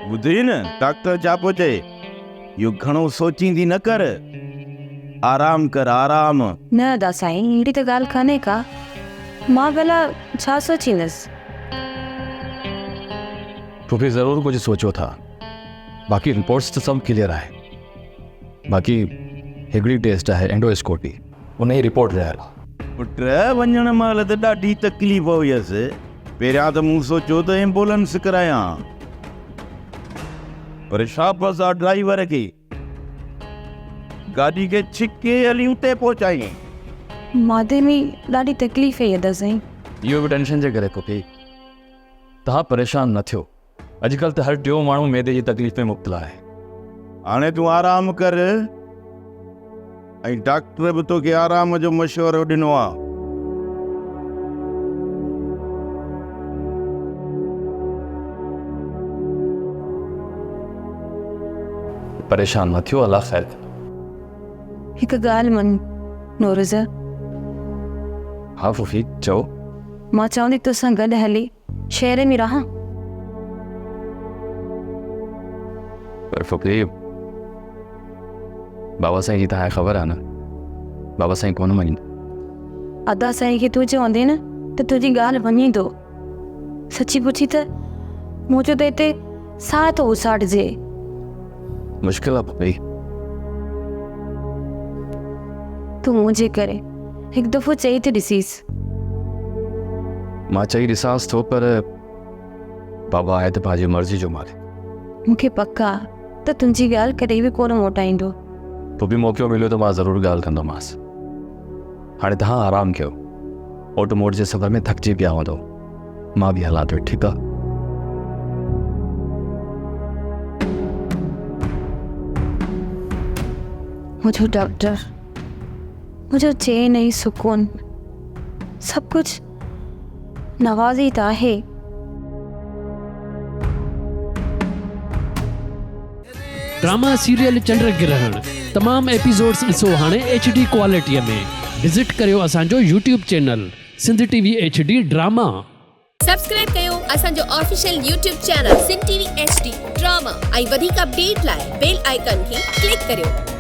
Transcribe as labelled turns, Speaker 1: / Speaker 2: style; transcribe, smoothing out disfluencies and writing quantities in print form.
Speaker 1: ॿुधी न डॉक्टर छा पियो चए, इहो घणो सोचींदी न कर, आराम कर आराम।
Speaker 2: न अदा साईं, अहिड़ी त ॻाल्हि कान्हे का, मां भला छा सोचींदसि।
Speaker 3: फूफी ज़रूर कुछ सोचो था, बाक़ी रिपोर्ट्स तो सब क्लियर है। बाक़ी हिकिड़ी टेस्ट है एंडोस्कोपी, उन जी रिपोर्ट रहियल आहे।
Speaker 1: पुट वञण महिल त ॾाढी तकलीफ़ हुयसि, पहिरियां त मूं सोचियो त एम्बुलेंस करायां, पर छा पसा ड्राइवर खे गाॾी खे छिके हली उते पहुचाई।
Speaker 2: मादे में ॾाढी तकलीफ़ है अदा साईं।
Speaker 3: इहो बि टेंशन जे करे फूफी, तव्हां परेशान न थियो। अॼुकल्ह त हर टियों माण्हू मैदे जी तकलीफ़ में मुब्तला आहे।
Speaker 1: हाणे तूं आराम कर, ऐं डॉक्टर बि तोखे आराम जो मशवरो ॾिनो आहे।
Speaker 3: परेशान न थियो, अल्लाह ख़ैर करे।
Speaker 2: हिकु ॻाल्हि मन नौरोज़ा।
Speaker 3: हाँ फूफी चओ।
Speaker 2: मां चवंदी तोसां गॾु हली शहर में रहां।
Speaker 3: पर फूफी बाबा साईं जी तव्हांखे ख़बर आहे न, बाबा साईं कोन मञींदा।
Speaker 2: अदा साईं खे तूं चवंदे न त तुंहिंजी ॻाल्हि मञींदो। सची पुछी त मुंहिंजो त हिते साह थो उसाड़जे।
Speaker 3: मुश्किल आहे फूफी।
Speaker 2: तूं मुंहिंजे करे हिकु दफ़ो चई त ॾिसीस।
Speaker 3: मां चई ॾिसांसि थो, पर बाबा आहे त पंहिंजी मर्ज़ी जो मालिक।
Speaker 2: मूंखे पक आहे त तुंहिंजी ॻाल्हि कॾहिं बि कोन मोटाईंदो।
Speaker 3: फूफी मौक़ो मिलियो त मां ज़रूरु ॻाल्हि कंदोमांसि। हाणे तव्हां आराम कयो, ओट मोट जे सफ़र में थकिजी पिया हूंदो, मां बि हलां थो, ठीकु आहे?
Speaker 2: मुझो डॉक्टर, मुझो चैन ऐं सुकून सब कुछ नवाज़ी त आहे।
Speaker 4: ड्रामा सीरियल चंड ग्रहण तमाम एपिसोड्स ॾिसो हाणे HD क्वालिटीअ में। विज़िट करियो असांजो YouTube channel Sindh TV HD drama.
Speaker 5: Subscribe कयो असांजो official YouTube channel Sindh TV HD drama ऐं वधीक अपडेट लाइ बेल आइकन खे क्लिक करियो।